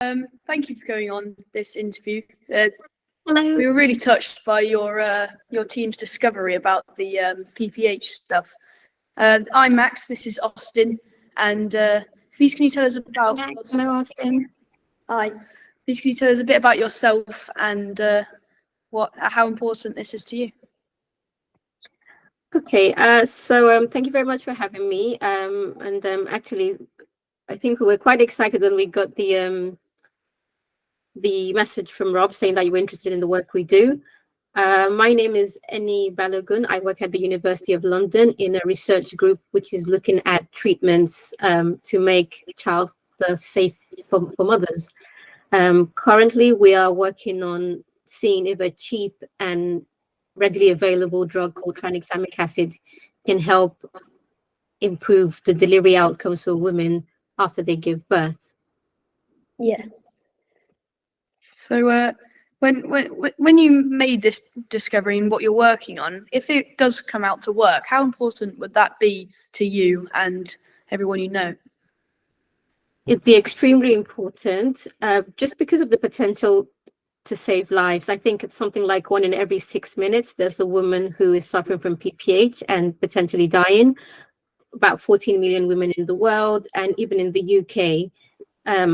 Thank you for going on this interview. Hello. We were really touched by your team's discovery about the PPH stuff. I'm Max. This is Austin, and please can you tell us about? Hello, Austin. Hi. Please can you tell us a bit about yourself and how important this is to you? Okay. So thank you very much for having me. Actually, I think we were quite excited when we got the message from Rob saying that you were interested in the work we do. My name is Eni Balogun. I work at the University of London in a research group which is looking at treatments to make childbirth safe for mothers. Currently, we are working on seeing if a cheap and readily available drug called tranexamic acid can help improve the delivery outcomes for women after they give birth. Yeah. So when you made this discovery and what you're working on, if it does come out to work, how important would that be to you and everyone you know? It'd be extremely important, just because of the potential to save lives. I think it's something like 1 in every 6 minutes, there's a woman who is suffering from PPH and potentially dying. About 14 million women in the world, and even in the UK,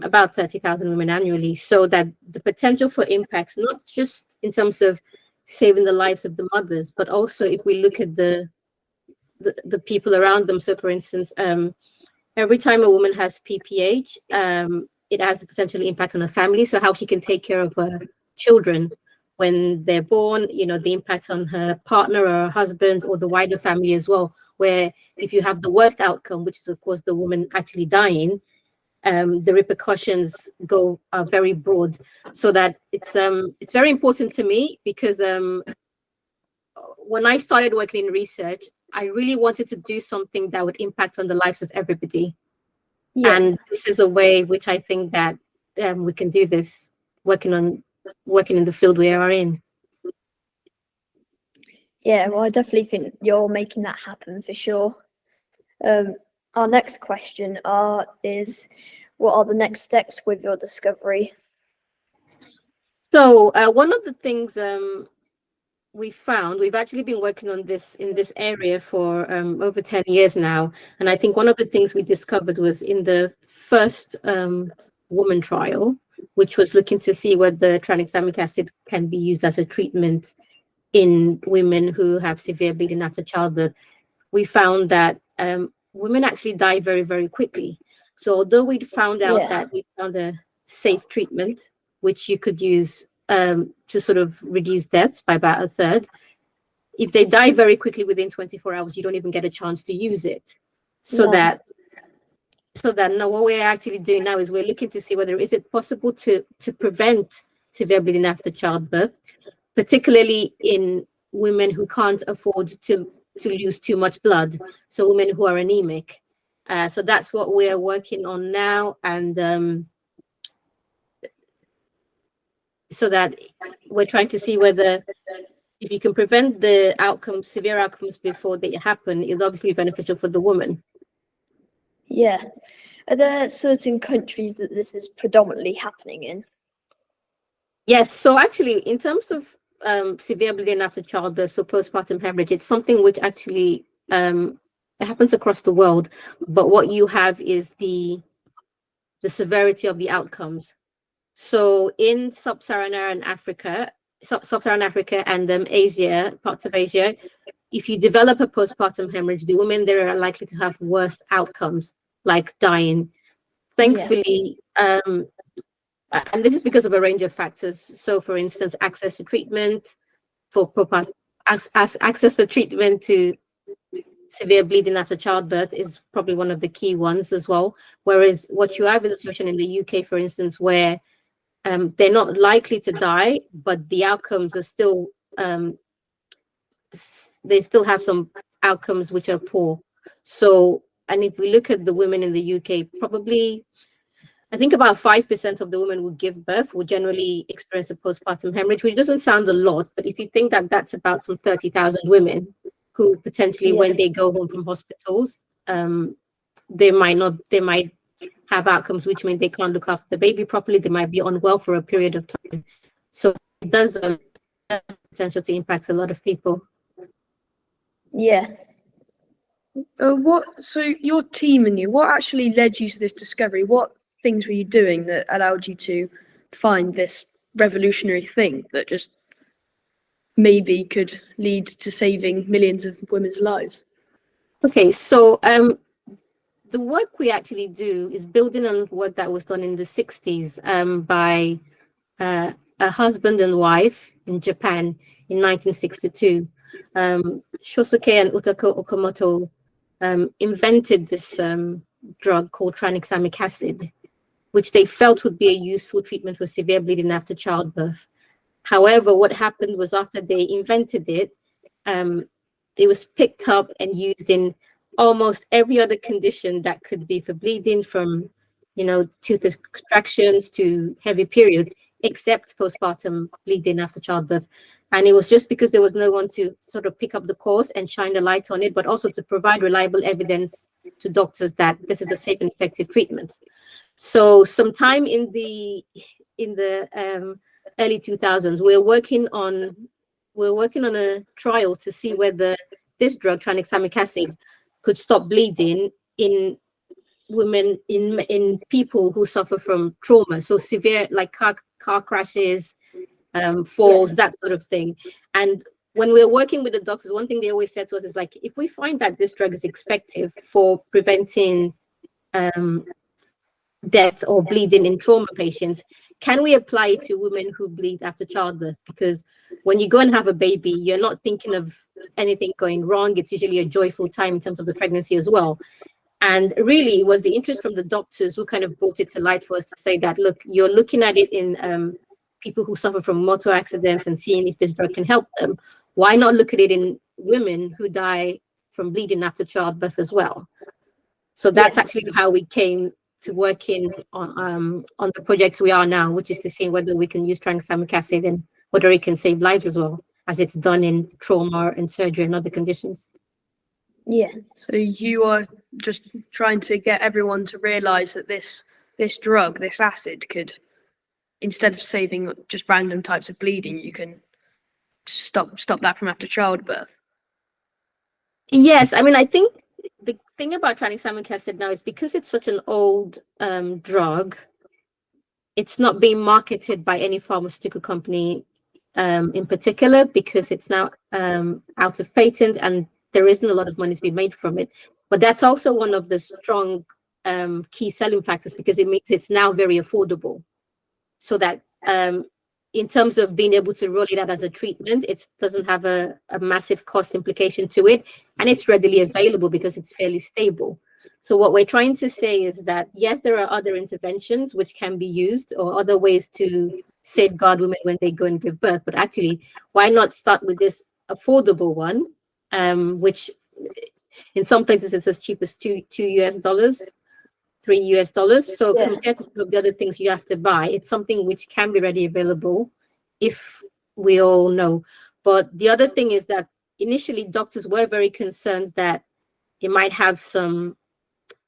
about 30,000 women annually. So that the potential for impact, not just in terms of saving the lives of the mothers, but also if we look at the people around them. So for instance, every time a woman has PPH, it has a potential impact on her family. So how she can take care of her children when they're born, the impact on her partner or her husband or the wider family as well, where if you have the worst outcome, which is of course the woman actually dying, the repercussions are very broad. So that it's very important to me because when I started working in research, I really wanted to do something that would impact on the lives of everybody. Yeah. And this is a way which I think that we can do this, working in the field we are in. Yeah, well, I definitely think you're making that happen for sure. Our next question is, what are the next steps with your discovery? So one of the things we've actually been working on this in this area for over 10 years now. And I think one of the things we discovered was in the first woman trial, which was looking to see whether tranexamic acid can be used as a treatment in women who have severe bleeding after childbirth. We found that women actually die very, very quickly. So although we found out that we found a safe treatment, which you could use to sort of reduce deaths by about 1/3, if they die very quickly within 24 hours, you don't even get a chance to use it. So that now what we're actually doing now is we're looking to see whether is it possible to prevent severe bleeding after childbirth, particularly in women who can't afford to lose too much blood, so women who are anemic. So that's what we're working on now, and so that we're trying to see whether if you can prevent the severe outcomes before they happen, it'll obviously be beneficial for the woman. Yeah. Are there certain countries that this is predominantly happening in? Yes. So actually, in terms of severe bleeding after childbirth, so postpartum hemorrhage, it's something which actually it happens across the world. But what you have is the severity of the outcomes. So in sub-Saharan Africa and Asia, parts of Asia, if you develop a postpartum hemorrhage, the women there are likely to have worse outcomes, like dying. Thankfully, and this is because of a range of factors. So for instance, access to treatment, access for treatment to severe bleeding after childbirth is probably one of the key ones as well. Whereas what you have is a situation in the UK, for instance, where they're not likely to die, but the outcomes are still, they still have some outcomes which are poor. So, and if we look at the women in the UK, probably, I think about 5% of the women who give birth will generally experience a postpartum hemorrhage, which doesn't sound a lot, but if you think that that's about some 30,000 women who potentially, when they go home from hospitals, they might have outcomes which mean they can't look after the baby properly. They might be unwell for a period of time. So it does have potential to impact a lot of people. Yeah. So your team and you, what actually led you to this discovery? What things were you doing that allowed you to find this revolutionary thing that just maybe could lead to saving millions of women's lives? Okay, so the work we actually do is building on work that was done in the 60s by a husband and wife in Japan in 1962. Shosuke and Utako Okamoto invented this drug called tranexamic acid, which they felt would be a useful treatment for severe bleeding after childbirth. However, what happened was after they invented it, it was picked up and used in almost every other condition that could be for bleeding, from tooth extractions to heavy periods, except postpartum bleeding after childbirth. And it was just because there was no one to sort of pick up the course and shine the light on it, but also to provide reliable evidence to doctors that this is a safe and effective treatment. So sometime in the early 2000s, we're working on a trial to see whether this drug, tranexamic acid, could stop bleeding in women, in people who suffer from trauma, so severe, like car crashes, falls, that sort of thing. And when we're working with the doctors, one thing they always said to us is like, if we find that this drug is effective for preventing death or bleeding in trauma patients, can we apply it to women who bleed after childbirth? Because when you go and have a baby, you're not thinking of anything going wrong. It's usually a joyful time in terms of the pregnancy as well. And really, it was the interest from the doctors who kind of brought it to light for us to say that, look, you're looking at it in people who suffer from motor accidents and seeing if this drug can help them. Why not look at it in women who die from bleeding after childbirth as well? So that's actually how we came to working on the projects we are now, which is to see whether we can use tranexamic acid and whether it can save lives as well, as it's done in trauma and surgery and other conditions. Yeah. So you are just trying to get everyone to realize that this drug, this acid, could, instead of saving just random types of bleeding, you can stop that from after childbirth. Yes, I mean, I think the thing about tranexamic acid now is because it's such an old drug, it's not being marketed by any pharmaceutical company in particular, because it's now out of patent and there isn't a lot of money to be made from it. But that's also one of the strong key selling factors, because it means it's now very affordable. So that in terms of being able to roll it out as a treatment, it doesn't have a massive cost implication to it, and it's readily available because it's fairly stable. So what we're trying to say is that, yes, there are other interventions which can be used, or other ways to safeguard women when they go and give birth, but actually, why not start with this affordable one, which in some places it's as cheap as $2 US, $3 US. So compared to some of the other things you have to buy, it's something which can be readily available, if we all know. But the other thing is that initially doctors were very concerned that it might have some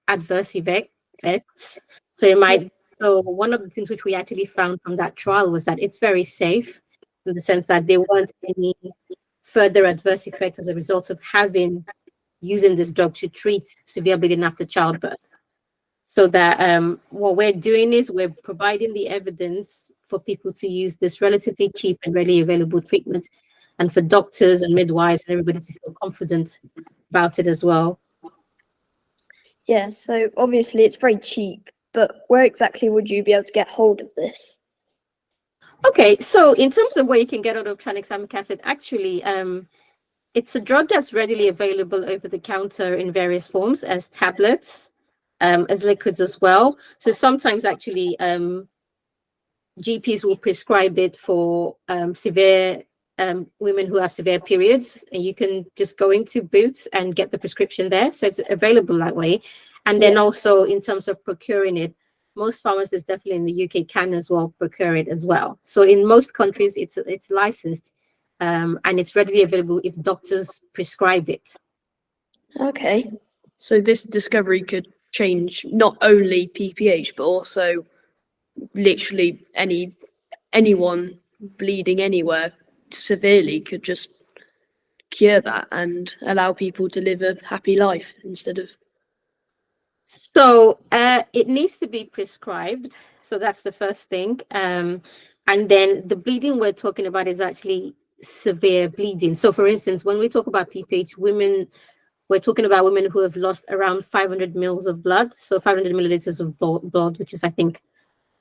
adverse effects. So it might. So one of the things which we actually found from that trial was that it's very safe, in the sense that there weren't any further adverse effects as a result of using this drug to treat severe bleeding after childbirth. So that what we're doing is we're providing the evidence for people to use this relatively cheap and readily available treatment, and for doctors and midwives and everybody to feel confident about it as well. Yeah, so obviously it's very cheap, but where exactly would you be able to get hold of this? Okay, so in terms of where you can get hold of tranexamic acid, actually, it's a drug that's readily available over the counter in various forms, as tablets, as liquids as well. So sometimes actually GPs will prescribe it for severe women who have severe periods, and you can just go into Boots and get the prescription there. So it's available that way. And then also in terms of procuring it, most pharmacists definitely in the UK can as well procure it as well. So in most countries it's licensed and it's readily available if doctors prescribe it. Okay. So this discovery could change not only PPH but also literally anyone bleeding anywhere severely could just cure that and allow people to live a happy life instead of. So it needs to be prescribed. So that's the first thing. And then the bleeding we're talking about is actually severe bleeding. So for instance, when we talk about PPH, we're talking about women who have lost around 500 mils of blood. So 500 milliliters of blood, which is, I think,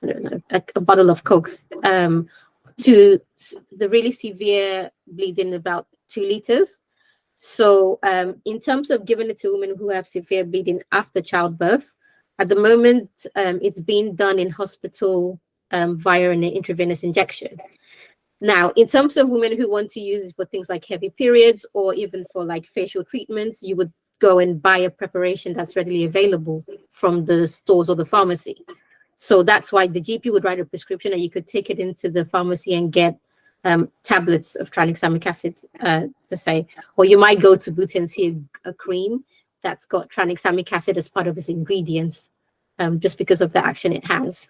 I don't know, a bottle of Coke, to the really severe bleeding, about 2 liters. So in terms of giving it to women who have severe bleeding after childbirth, at the moment, it's being done in hospital via an intravenous injection. Now, in terms of women who want to use it for things like heavy periods or even for like facial treatments, you would go and buy a preparation that's readily available from the stores or the pharmacy. So that's why the GP would write a prescription and you could take it into the pharmacy and get tablets of tranexamic acid, per se. Or you might go to Boots and see a cream that's got tranexamic acid as part of its ingredients, just because of the action it has.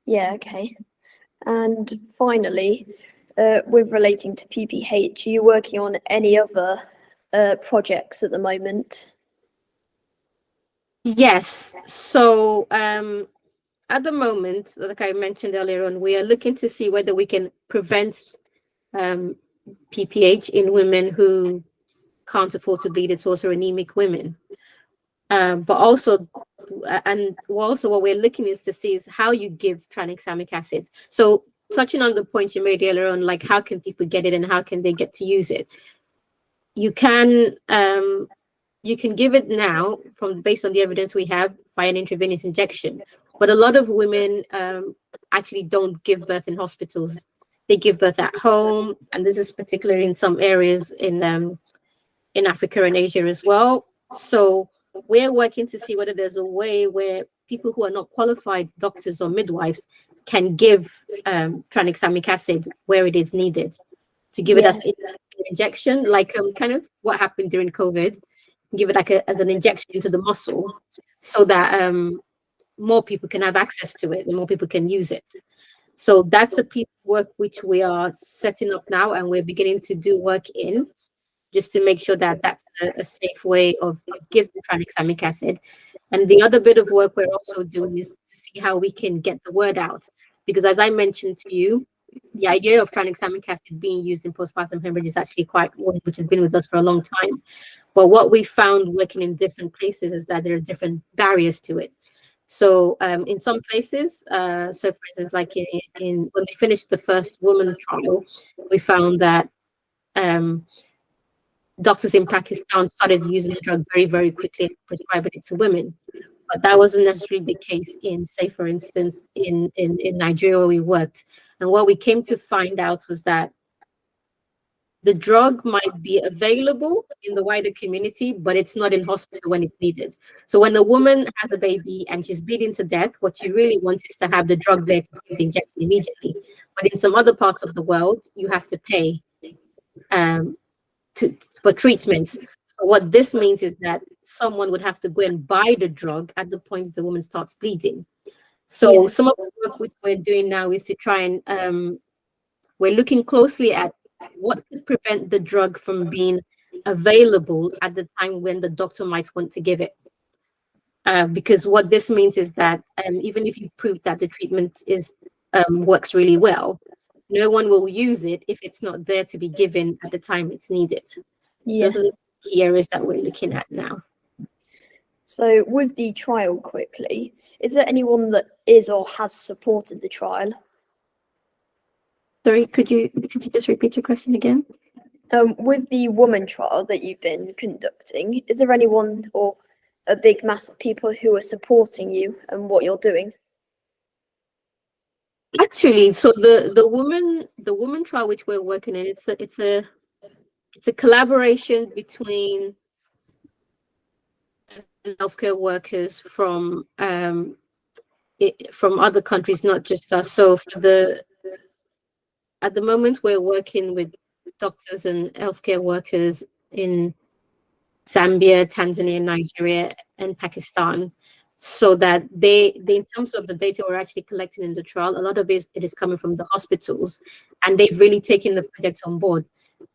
Yeah, okay. And finally, with relating to PPH, are you working on any other projects at the moment? Yes. So at the moment, like I mentioned earlier on, we are looking to see whether we can prevent PPH in women who can't afford to bleed. It's also anemic women. But also, and also what we're looking is to see is how you give tranexamic acid. So touching on the point you made earlier on, like how can people get it and how can they get to use it? You can give it now based on the evidence we have by an intravenous injection. But a lot of women actually don't give birth in hospitals. They give birth at home, and this is particularly in some areas in Africa and Asia as well. So we're working to see whether there's a way where people who are not qualified doctors or midwives can give tranexamic acid where it is needed, to give it as an injection, like kind of what happened during COVID. Give it like as an injection into the muscle, so that more people can have access to it and more people can use it. So that's a piece of work which we are setting up now, and we're beginning to do work in, just to make sure that that's a safe way of giving tranexamic acid. And the other bit of work we're also doing is to see how we can get the word out, because as I mentioned to you, the idea of tranexamic acid being used in postpartum hemorrhage is actually quite one which has been with us for a long time. But what we found working in different places is that there are different barriers to it. So in some places, so for instance, like in when we finished the first woman trial, we found that doctors in Pakistan started using the drug very, very quickly and prescribing it to women. But that wasn't necessarily the case in, say, for instance, in Nigeria where we worked. And what we came to find out was that the drug might be available in the wider community, but it's not in hospital when it's needed. So when a woman has a baby and she's bleeding to death, what you really want is to have the drug there to give the injection immediately. But in some other parts of the world, you have to pay for treatments. So what this means is that someone would have to go and buy the drug at the point the woman starts bleeding. So some of the work which we're doing now is to try and we're looking closely at what could prevent the drug from being available at the time when the doctor might want to give it. Because what this means is that even if you prove that the treatment works really well, no one will use it if it's not there to be given at the time it's needed. So those are the key areas that we're looking at now. So with the trial quickly, is there anyone that is or has supported the trial? Sorry, could you just repeat your question again? With the woman trial that you've been conducting, is there anyone or a big mass of people who are supporting you and what you're doing? Actually, so the woman trial which we're working in, it's a collaboration between healthcare workers from other countries, not just us. So at the moment we're working with doctors and healthcare workers in Zambia, Tanzania, Nigeria, and Pakistan, so that they in terms of the data we're actually collecting in the trial, a lot of it is coming from the hospitals, and they've really taken the project on board.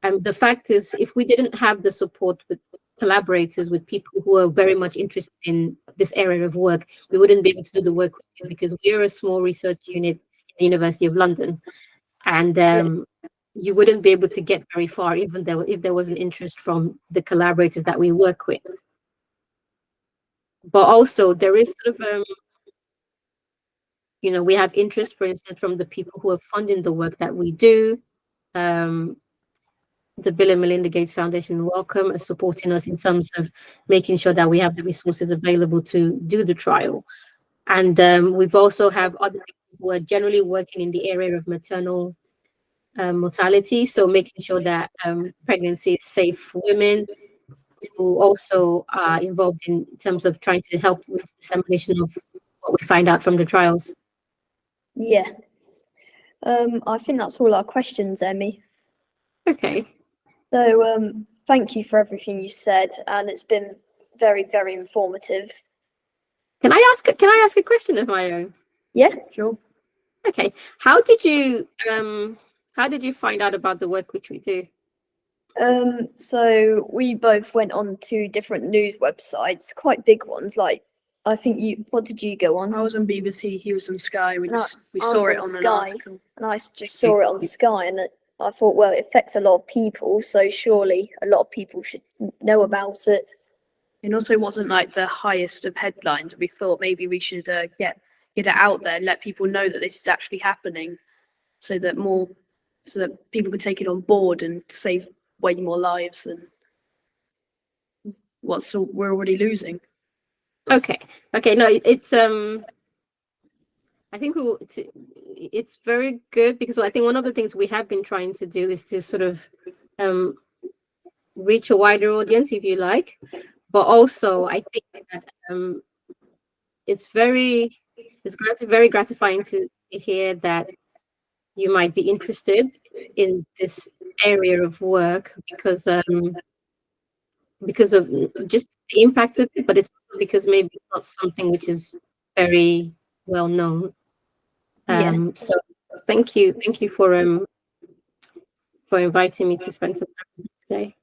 And the fact is, if we didn't have the support with collaborators, with people who are very much interested in this area of work, we wouldn't be able to do the work we do, because we're a small research unit at the University of London, and you wouldn't be able to get very far, even though if there was an interest from the collaborators that we work with. But also there is sort of, we have interest, for instance, from the people who are funding the work that we do. The Bill and Melinda Gates Foundation Welcome is supporting us in terms of making sure that we have the resources available to do the trial. And we've also have other people who are generally working in the area of maternal mortality, so making sure that pregnancy is safe for women, who also are involved in terms of trying to help with dissemination of what we find out from the trials. Yeah. I think that's all our questions, Emmy. Okay. So thank you for everything you said, and it's been very, very informative. Can I ask a question of my own? Yeah, Sure. Okay. How did you find out about the work which we do? So we both went on to different news websites, quite big ones. Like, I think what did you go on? I was on BBC, he was on Sky. We No, saw I it was on on an Sky. article. And I just saw it on Sky, and I thought, well, it affects a lot of people, so surely a lot of people should know about it. It also wasn't like the highest of headlines. We thought maybe we should get it out there, let people know that this is actually happening, so that people can take it on board and save way more lives than we're already losing. Okay. No, it's I think it's very good, because I think one of the things we have been trying to do is to sort of reach a wider audience, if you like, but also I think that it's very gratifying to hear that you might be interested in this area of work, because of just the impact of it, but it's because maybe it's not something which is very well known. So thank you for inviting me to spend some time today.